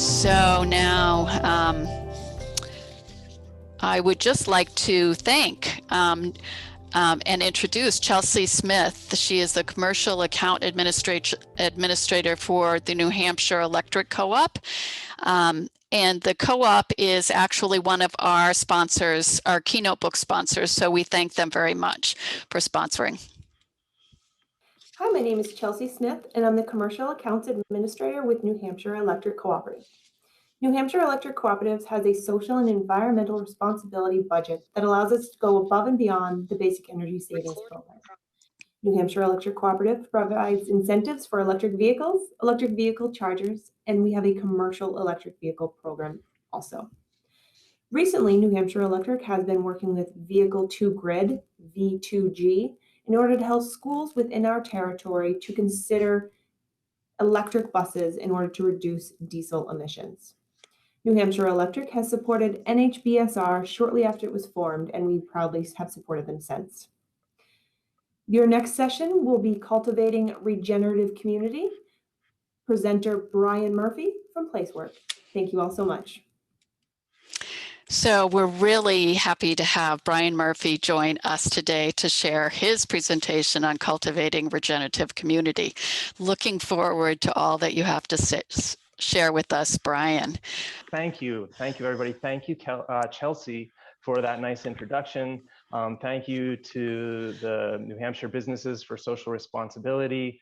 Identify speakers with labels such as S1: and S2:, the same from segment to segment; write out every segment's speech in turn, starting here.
S1: So now I would just like to thank and introduce Chelsea Smith. She is the Commercial Account Administrator for the New Hampshire Electric Co-op. And the co-op is actually one of our sponsors, our keynote book sponsors. So we thank them very much for sponsoring.
S2: Hi, my name is Chelsea Smith, and I'm the Commercial Accounts Administrator with New Hampshire Electric Cooperative. New Hampshire Electric Cooperatives has a social and environmental responsibility budget that allows us to go above and beyond the basic energy savings program. New Hampshire Electric Cooperative provides incentives for electric vehicles, electric vehicle chargers, and we have a commercial electric vehicle program also. Recently, New Hampshire Electric has been working with Vehicle to Grid, V2G, in order to help schools within our territory to consider electric buses in order to reduce diesel emissions. New Hampshire Electric has supported NHBSR shortly after it was formed, and we proudly have supported them since. Your next session will be Cultivating Regenerative Community. Presenter Brian Murphy from Placework. Thank you all so much.
S1: So we're really happy to have Brian Murphy join us today to share his presentation on cultivating regenerative community. Looking forward to all that you have to share with us, Brian.
S3: Thank you. Thank you, everybody. Thank you, Chelsea, for that nice introduction. Thank you to the New Hampshire Businesses for Social Responsibility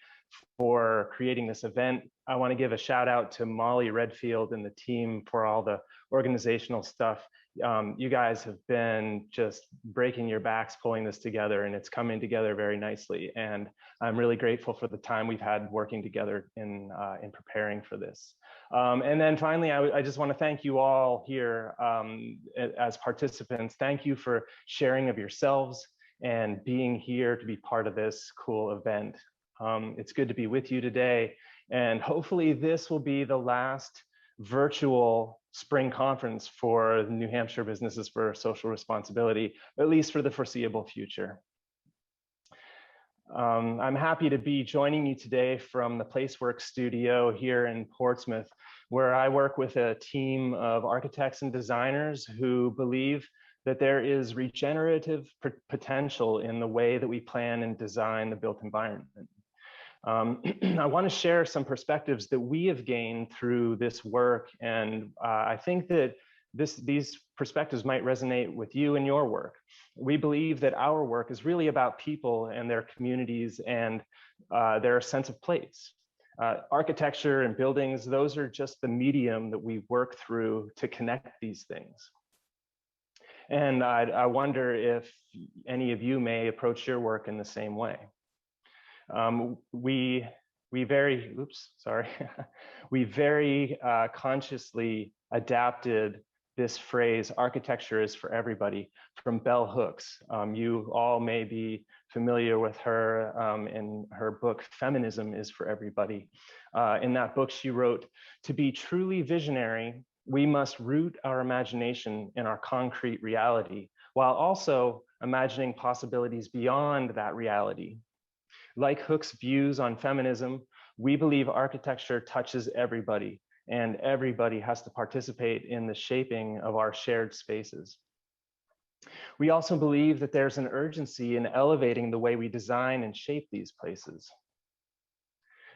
S3: for creating this event. I want to give a shout out to Molly Redfield and the team for all the organizational stuff. You guys have been just breaking your backs pulling this together, and it's coming together very nicely. And I'm really grateful for the time we've had working together in preparing for this. And then finally, I just want to thank you all here as participants. Thank you for sharing of yourselves and being here to be part of this cool event. It's good to be with you today, and hopefully this will be the last virtual spring conference for the New Hampshire Businesses for Social Responsibility, at least for the foreseeable future. I'm happy to be joining you today from the Placework studio here in Portsmouth, where I work with a team of architects and designers who believe that there is regenerative potential in the way that we plan and design the built environment. I want to share some perspectives that we have gained through this work, and I think that these perspectives might resonate with you and your work. We believe that our work is really about people and their communities and their sense of place. Architecture and buildings, those are just the medium that we work through to connect these things. And I wonder if any of you may approach your work in the same way. We very consciously adapted this phrase, architecture is for everybody, from bell hooks. You all may be familiar with her in her book, Feminism is for Everybody. In that book, she wrote, "To be truly visionary, we must root our imagination in our concrete reality, while also imagining possibilities beyond that reality." Like Hook's views on feminism, we believe architecture touches everybody, and everybody has to participate in the shaping of our shared spaces. We also believe that there's an urgency in elevating the way we design and shape these places.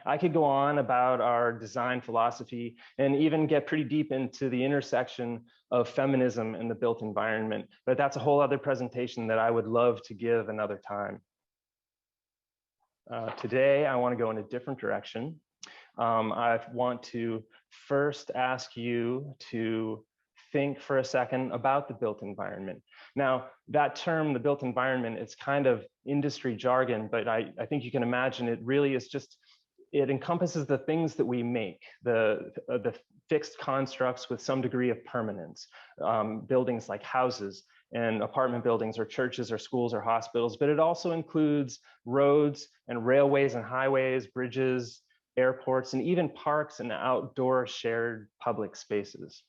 S3: I could go on about our design philosophy and even get pretty deep into the intersection of feminism and the built environment, but that's a whole other presentation that I would love to give another time. Today, I want to go in a different direction. I want to first ask you to think for a second about the built environment. Now, that term, the built environment, it's kind of industry jargon, but I think you can imagine it really is just, it encompasses the things that we make, the fixed constructs with some degree of permanence, buildings like houses, and apartment buildings or churches or schools or hospitals, but it also includes roads and railways and highways, bridges, airports, and even parks and outdoor shared public spaces.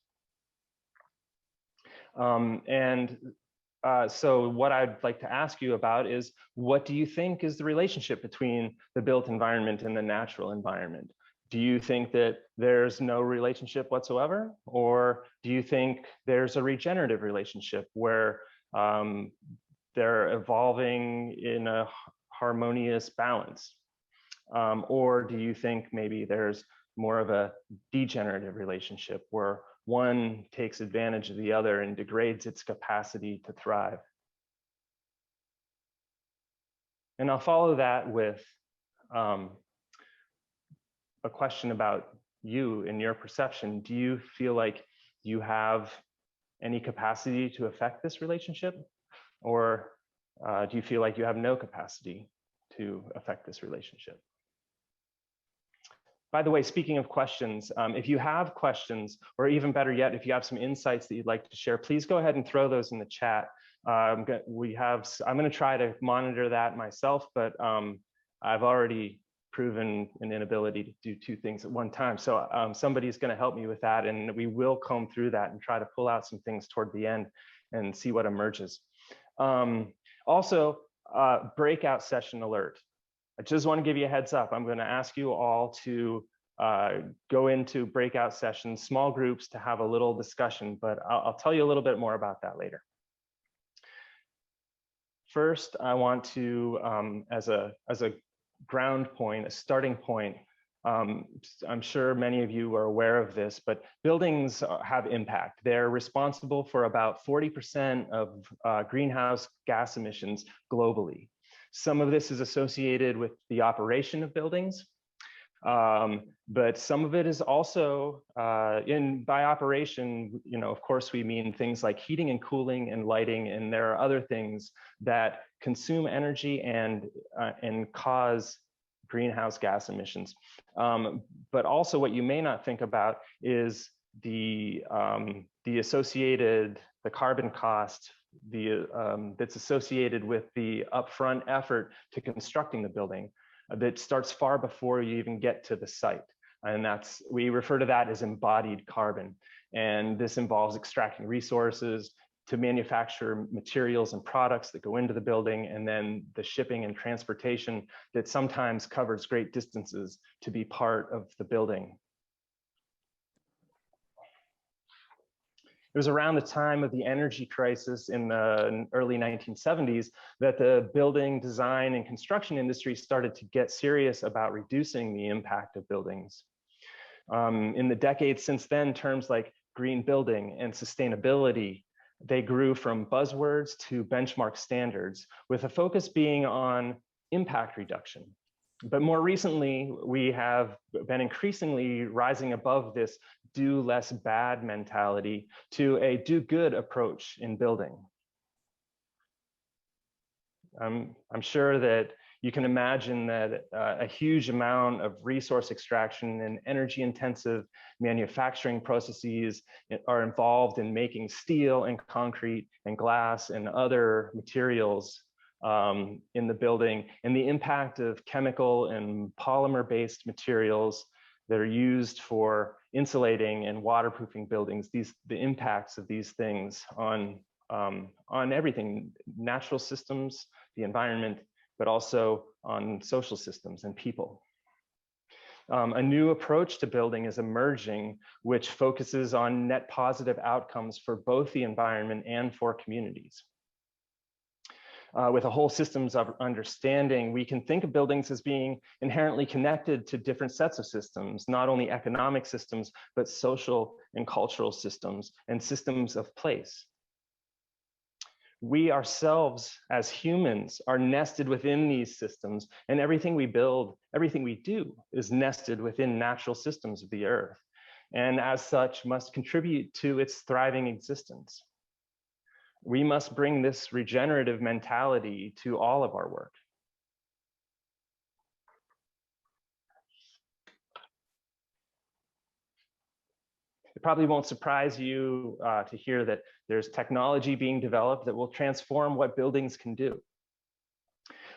S3: So what I'd like to ask you about is, what do you think is the relationship between the built environment and the natural environment? Do you think that there's no relationship whatsoever? Or do you think there's a regenerative relationship where they're evolving in a harmonious balance? Or do you think maybe there's more of a degenerative relationship where one takes advantage of the other and degrades its capacity to thrive? And I'll follow that with a question about you and your perception. Do you feel like you have any capacity to affect this relationship? Or do you feel like you have no capacity to affect this relationship? By the way, speaking of questions, if you have questions, or even better yet, if you have some insights that you'd like to share, please go ahead and throw those in the chat. I'm going to try to monitor that myself, but I've already proven an inability to do two things at one time. So somebody's going to help me with that, and we will comb through that and try to pull out some things toward the end and see what emerges. Also, breakout session alert. I just want to give you a heads up. I'm going to ask you all to go into breakout sessions, small groups, to have a little discussion, but I'll tell you a little bit more about that later. First, I want to, as a ground point, a starting point, I'm sure many of you are aware of this, but buildings have impact. They're responsible for about 40% of greenhouse gas emissions globally. Some of this is associated with the operation of buildings, but some of it is also by operation, of course, we mean things like heating and cooling and lighting, and there are other things that consume energy and cause greenhouse gas emissions. But also what you may not think about is the associated, the carbon cost, that's associated with the upfront effort to constructing the building that starts far before you even get to the site. And we refer to that as embodied carbon. And this involves extracting resources to manufacture materials and products that go into the building, and then the shipping and transportation that sometimes covers great distances to be part of the building. It was around the time of the energy crisis in the early 1970s that the building design and construction industry started to get serious about reducing the impact of buildings. In the decades since then, terms like green building and sustainability, they grew from buzzwords to benchmark standards, with a focus being on impact reduction. But more recently, we have been increasingly rising above this do less bad mentality to a do good approach in building. I'm sure that you can imagine that a huge amount of resource extraction and energy intensive manufacturing processes are involved in making steel and concrete and glass and other materials in the building, and the impact of chemical and polymer-based materials that are used for insulating and waterproofing buildings, the impacts of these things on everything, natural systems, the environment, but also on social systems and people. A new approach to building is emerging, which focuses on net positive outcomes for both the environment and for communities. With a whole systems of understanding, we can think of buildings as being inherently connected to different sets of systems, not only economic systems, but social and cultural systems and systems of place. We ourselves as humans are nested within these systems, and everything we build, everything we do is nested within natural systems of the earth, and as such must contribute to its thriving existence. We must bring this regenerative mentality to all of our work. It probably won't surprise you to hear that there's technology being developed that will transform what buildings can do.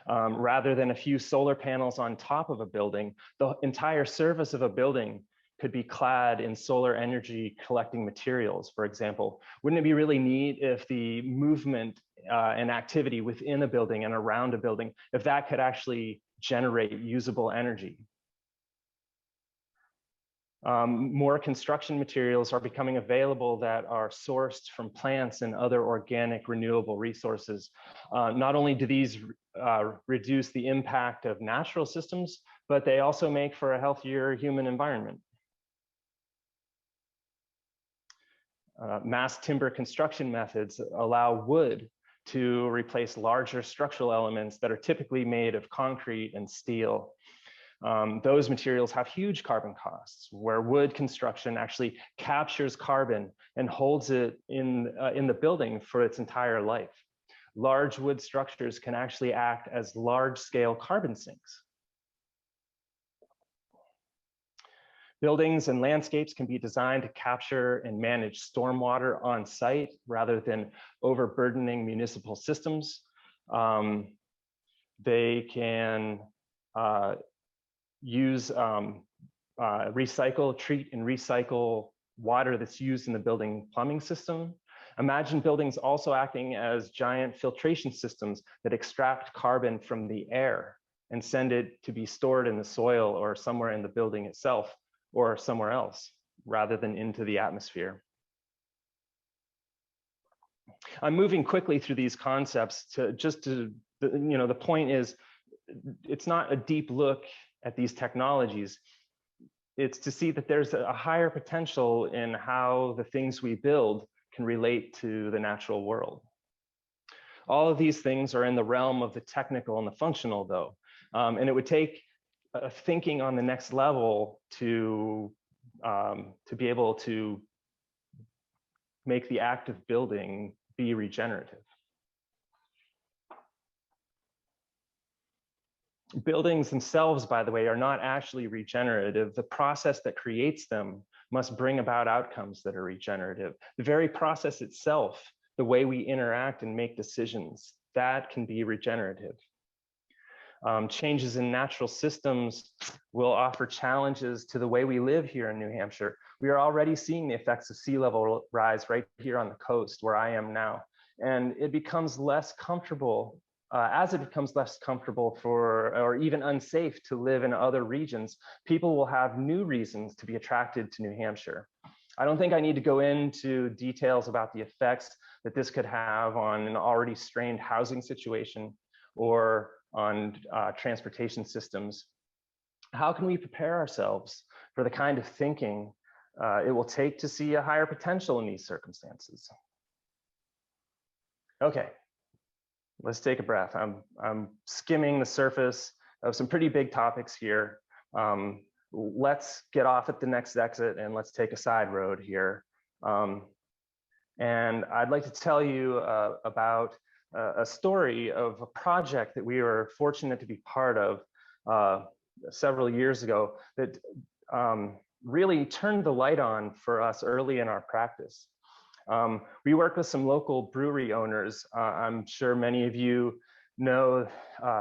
S3: Rather than a few solar panels on top of a building, the entire surface of a building could be clad in solar energy collecting materials, for example. Wouldn't it be really neat if the movement and activity within a building and around a building, if that could actually generate usable energy? More construction materials are becoming available that are sourced from plants and other organic renewable resources. Not only do these reduce the impact of natural systems, but they also make for a healthier human environment. Mass timber construction methods allow wood to replace larger structural elements that are typically made of concrete and steel. Those materials have huge carbon costs, where wood construction actually captures carbon and holds it in the building for its entire life. Large wood structures can actually act as large-scale carbon sinks. Buildings and landscapes can be designed to capture and manage stormwater on site rather than overburdening municipal systems. They can use treat and recycle water that's used in the building plumbing system. Imagine buildings also acting as giant filtration systems that extract carbon from the air and send it to be stored in the soil or somewhere in the building itself or somewhere else rather than into the atmosphere. I'm moving quickly through these concepts the point is, it's not a deep look at these technologies. It's to see that there's a higher potential in how the things we build can relate to the natural world. All of these things are in the realm of the technical and the functional though. And it would take thinking on the next level to be able to make the act of building be regenerative. Buildings themselves, by the way, are not actually regenerative. The process that creates them must bring about outcomes that are regenerative. The very process itself, the way we interact and make decisions, that can be regenerative. Changes in natural systems will offer challenges to the way we live here in New Hampshire. We are already seeing the effects of sea level rise right here on the coast where I am now. And it becomes less comfortable, as it becomes less comfortable or even unsafe to live in other regions, people will have new reasons to be attracted to New Hampshire. I don't think I need to go into details about the effects that this could have on an already strained housing situation or on transportation systems. How can we prepare ourselves for the kind of thinking it will take to see a higher potential in these circumstances? Okay, let's take a breath. I'm skimming the surface of some pretty big topics here. Let's get off at the next exit and let's take a side road here. And I'd like to tell you about a story of a project that we were fortunate to be part of several years ago that really turned the light on for us early in our practice. We worked with some local brewery owners. I'm sure many of you know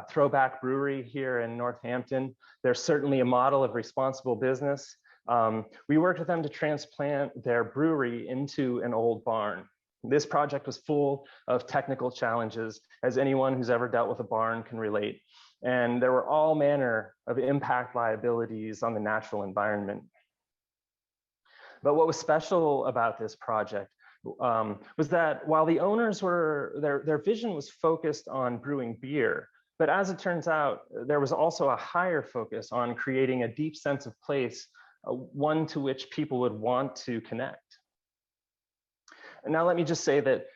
S3: Throwback Brewery here in Northampton. They're certainly a model of responsible business. We worked with them to transplant their brewery into an old barn. This project was full of technical challenges, as anyone who's ever dealt with a barn can relate. And there were all manner of impact liabilities on the natural environment. But what was special about this project was that while the owners their vision was focused on brewing beer, but as it turns out, there was also a higher focus on creating a deep sense of place, one to which people would want to connect. And now let me just say that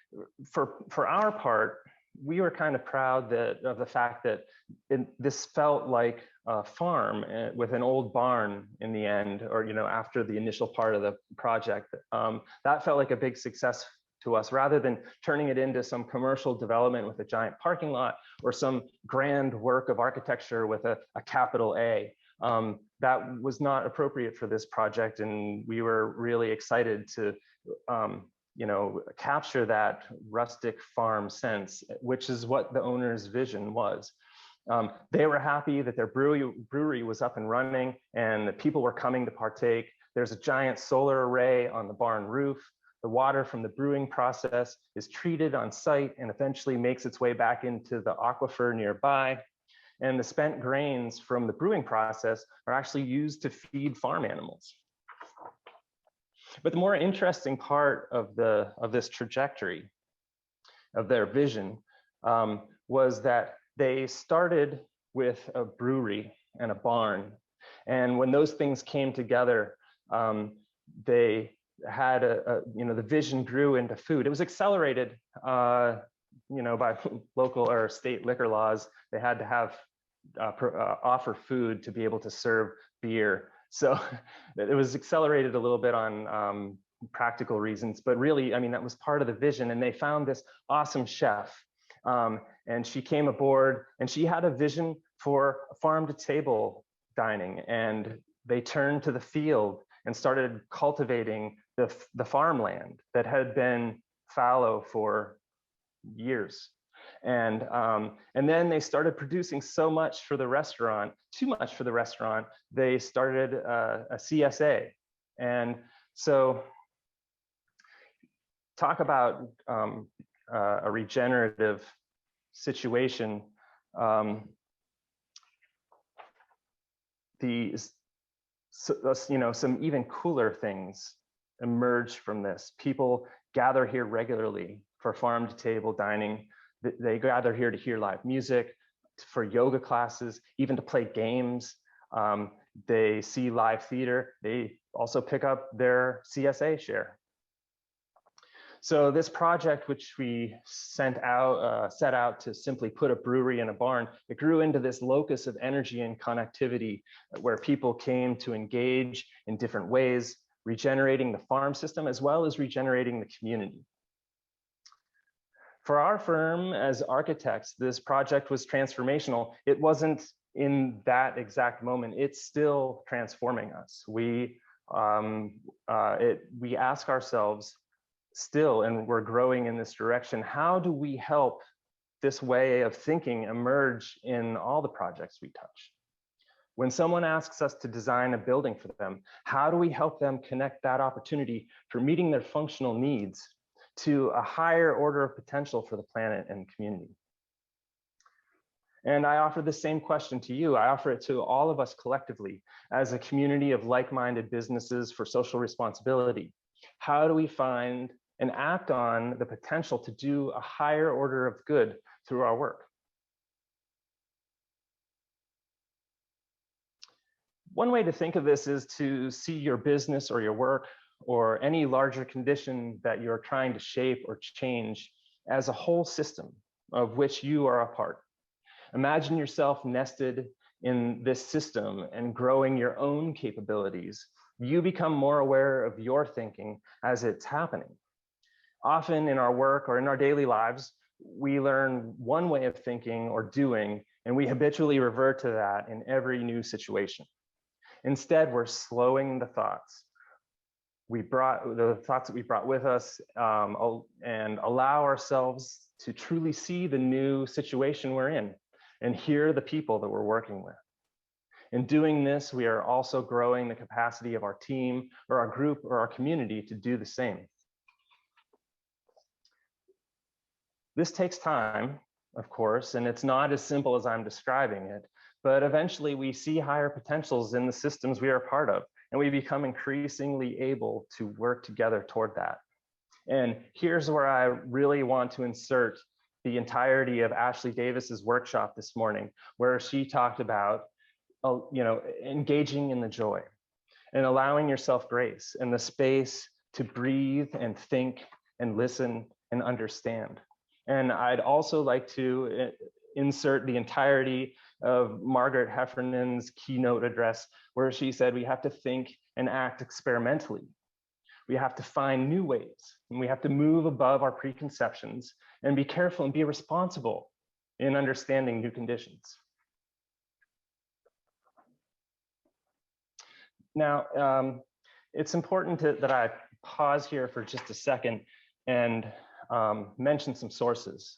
S3: for our part, we were kind of proud of the fact that this felt like a farm with an old barn in the end, or after the initial part of the project. That felt like a big success to us, rather than turning it into some commercial development with a giant parking lot or some grand work of architecture with a capital A. That was not appropriate for this project, and we were really excited to capture that rustic farm sense, which is what the owner's vision was. They were happy that their brewery was up and running and that people were coming to partake. There's a giant solar array on the barn roof. The water from the brewing process is treated on site and eventually makes its way back into the aquifer nearby. And the spent grains from the brewing process are actually used to feed farm animals. But the more interesting part of this trajectory, of their vision, was that they started with a brewery and a barn. And when those things came together, they had the vision grew into food. It was accelerated, by local or state liquor laws. They had to have offer food to be able to serve beer. So it was accelerated a little bit on practical reasons, but really, I mean, that was part of the vision. And they found this awesome chef, and she came aboard, and she had a vision for farm to table dining. And they turned to the field and started cultivating the farmland that had been fallow for years. And then they started producing so much for the restaurant, too much for the restaurant. They started a CSA. And so talk about a regenerative situation. Some even cooler things emerge from this. People gather here regularly for farm to table dining. They gather here to hear live music, for yoga classes, even to play games. They see live theater. They also pick up their CSA share. So this project, which we set out to simply put a brewery in a barn, it grew into this locus of energy and connectivity where people came to engage in different ways, regenerating the farm system as well as regenerating the community. For our firm as architects, this project was transformational. It wasn't in that exact moment. It's still transforming us. We ask ourselves still, and we're growing in this direction, how do we help this way of thinking emerge in all the projects we touch? When someone asks us to design a building for them, how do we help them connect that opportunity for meeting their functional needs to a higher order of potential for the planet and community? And I offer the same question to you. I offer it to all of us collectively as a community of like-minded businesses for social responsibility. How do we find and act on the potential to do a higher order of good through our work? One way to think of this is to see your business or your work or any larger condition that you're trying to shape or change as a whole system of which you are a part. Imagine yourself nested in this system and growing your own capabilities. You become more aware of your thinking as it's happening. Often in our work or in our daily lives, we learn one way of thinking or doing, and we habitually revert to that in every new situation. Instead, we're slowing the thoughts. The thoughts that we brought with us, and allow ourselves to truly see the new situation we're in and hear the people that we're working with. In doing this, we are also growing the capacity of our team or our group or our community to do the same. This takes time, of course, and it's not as simple as I'm describing it, but eventually we see higher potentials in the systems we are a part of, and we become increasingly able to work together toward that. And here's where I really want to insert the entirety of Ashley Davis's workshop this morning, where she talked about engaging in the joy and allowing yourself grace and the space to breathe and think and listen and understand. And I'd also like to insert the entirety of Margaret Heffernan's keynote address, where she said we have to think and act experimentally. We have to find new ways, and we have to move above our preconceptions and be careful and be responsible in understanding new conditions. Now, it's important that I pause here for just a second and mention some sources.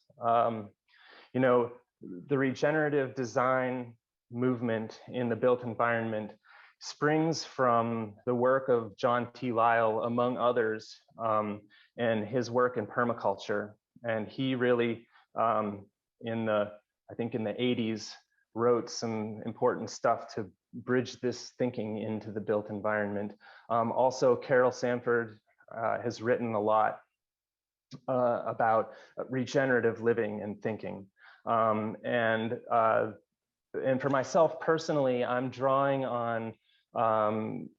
S3: The regenerative design movement in the built environment springs from the work of John T. Lyle, among others, and his work in permaculture. And he really, I think in the 80s, wrote some important stuff to bridge this thinking into the built environment. Also, Carol Sanford has written a lot about regenerative living and thinking. And for myself personally, I'm drawing on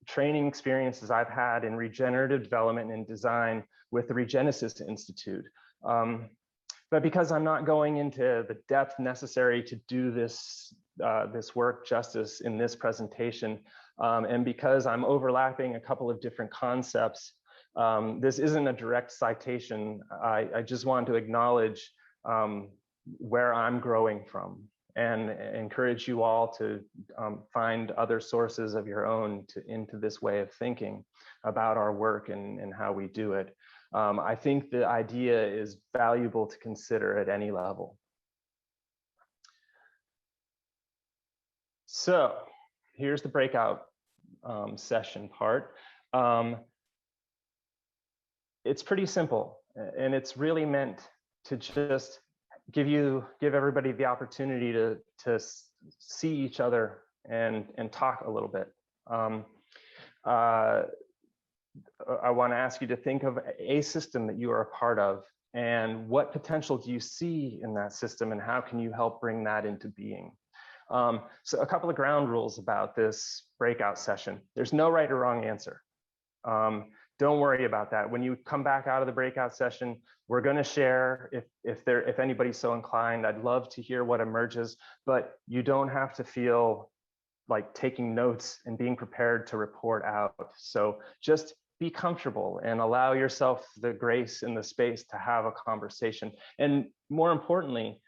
S3: training experiences I've had in regenerative development and design with the Regenesis Institute. But because I'm not going into the depth necessary to do this work justice in this presentation, and because I'm overlapping a couple of different concepts, this isn't a direct citation. I just want to acknowledge where I'm growing from, and encourage you all to find other sources of your own into this way of thinking about our work and how we do it. I think the idea is valuable to consider at any level. So here's the breakout session part. It's pretty simple, and it's really meant to just give everybody the opportunity to see each other and talk a little bit. I want to ask you to think of a system that you are a part of, and what potential do you see in that system, and how can you help bring that into being? So a couple of ground rules about this breakout session. There's no right or wrong answer. Don't worry about that. When you come back out of the breakout session, we're going to share if anybody's so inclined. I'd love to hear what emerges, but you don't have to feel like taking notes and being prepared to report out. So just be comfortable and allow yourself the grace and the space to have a conversation. And more importantly,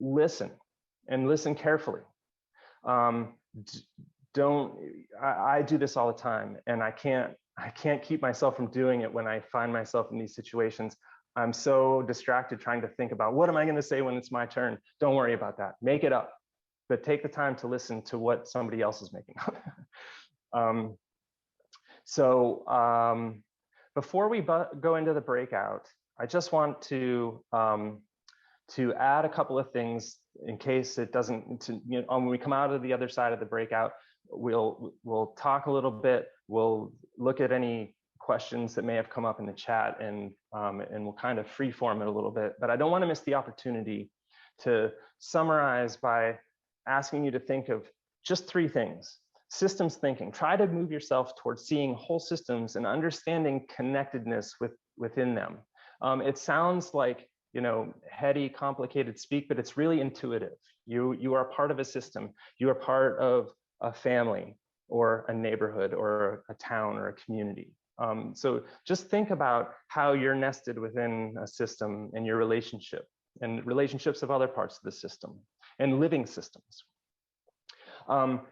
S3: listen, and listen carefully. I do this all the time, and I can't keep myself from doing it when I find myself in these situations. I'm so distracted trying to think about what am I going to say when it's my turn. Don't worry about that. Make it up, but take the time to listen to what somebody else is making up. Before we go into the breakout, I just want to add a couple of things in case it doesn't, when we come out of the other side of the breakout, we'll talk a little bit. We'll look at any questions that may have come up in the chat, and we'll kind of freeform it a little bit. But I don't want to miss the opportunity to summarize by asking you to think of just 3 things. Systems thinking. Try to move yourself towards seeing whole systems and understanding connectedness within them. It sounds like, heady, complicated speak, but it's really intuitive. You are part of a system. You are part of a family or a neighborhood or a town or a community. So just think about how you're nested within a system and your relationship and relationships of other parts of the system and living systems.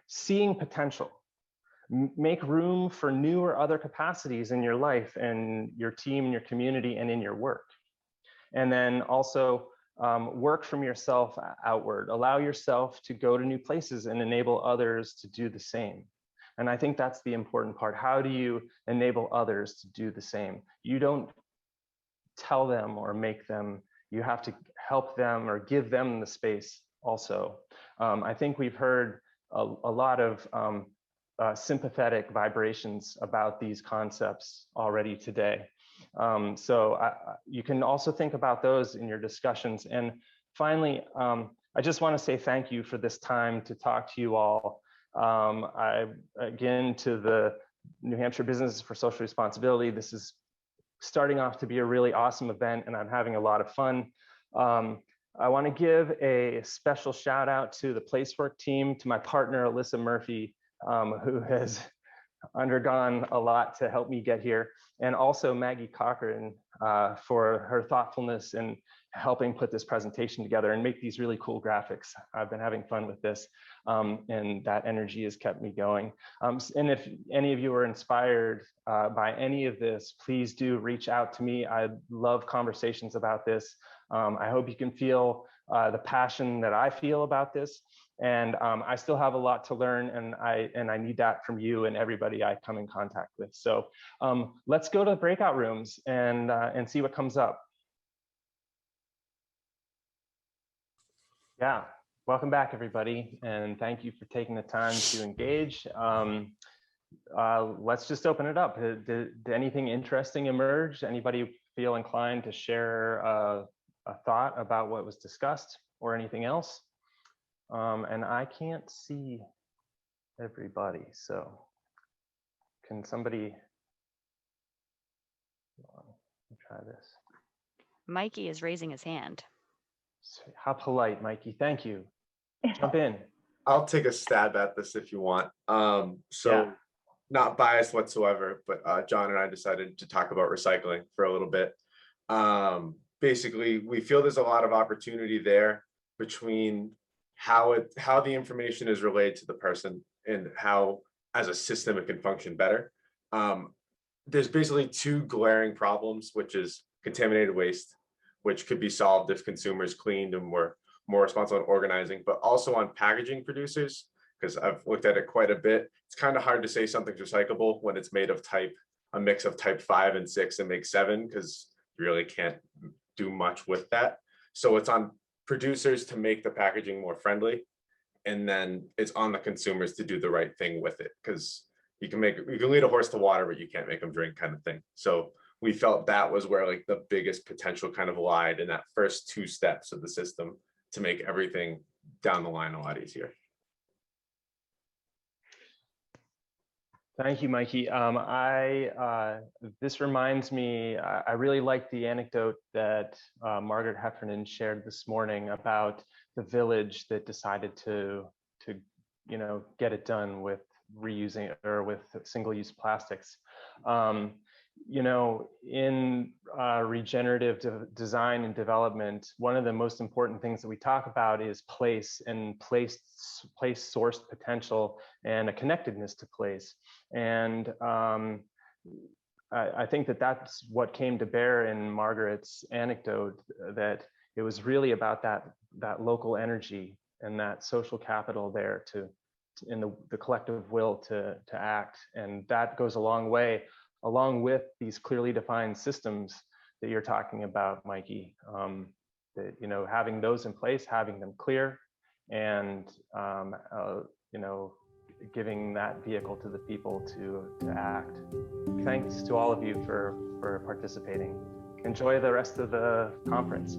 S3: Seeing potential. Make room for new or other capacities in your life and your team and your community and in your work. And then also work from yourself outward. Allow yourself to go to new places and enable others to do the same. And I think that's the important part. How do you enable others to do the same? You don't tell them or make them. You have to help them or give them the space also. I think we've heard a lot of sympathetic vibrations about these concepts already today. You can also think about those in your discussions. And finally, I just want to say thank you for this time to talk to you all. Again, to the New Hampshire Business for Social Responsibility, this is starting off to be a really awesome event, and I'm having a lot of fun. I want to give a special shout out to the Placework team, to my partner, Alyssa Murphy, who has undergone a lot to help me get here, and also Maggie Cochran for her thoughtfulness in helping put this presentation together and make these really cool graphics. I've been having fun with this, and that energy has kept me going. And if any of you are inspired by any of this, please do reach out to me. I love conversations about this. I hope you can feel the passion that I feel about this. And I still have a lot to learn, and I need that from you and everybody I come in contact with. So let's go to the breakout rooms and see what comes up. Yeah. welcome back, everybody, and thank you for taking the time to engage. Let's just open it up. Did anything interesting emerge? Anybody feel inclined to share a thought about what was discussed or anything else? And I can't see everybody, so can somebody, hold on, let me try this.
S4: Mikey is raising his hand.
S3: How polite, Mikey, thank you. Jump in.
S5: I'll take a stab at this if you want. So not biased whatsoever, but John and I decided to talk about recycling for a little bit. Basically, we feel there's a lot of opportunity there between how the information is relayed to the person and how, as a system, it can function better. There's basically two glaring problems, which is contaminated waste, which could be solved if consumers cleaned and were more responsible in organizing, but also on packaging producers, because I've looked at it quite a bit. It's kind of hard to say something's recyclable when it's made of a mix of type 5 and 6 and make 7, because you really can't do much with that. So it's on producers to make the packaging more friendly, and then it's on the consumers to do the right thing with it, because you can lead a horse to water, but you can't make them drink, kind of thing. So we felt that was where like the biggest potential kind of lied in that first 2 steps of the system to make everything down the line a lot easier.
S3: Thank you, Mikey. This reminds me, I really like the anecdote that Margaret Heffernan shared this morning about the village that decided to get it done with reusing or with single-use plastics. In regenerative design and development, one of the most important things that we talk about is place and place sourced potential and a connectedness to place. And I think that that's what came to bear in Margaret's anecdote, that it was really about that local energy and that social capital there in the collective will to act. And that goes a long way, along with these clearly defined systems that you're talking about, Mikey. That, having those in place, having them clear, and giving that vehicle to the people to act. Thanks to all of you for participating. Enjoy the rest of the conference.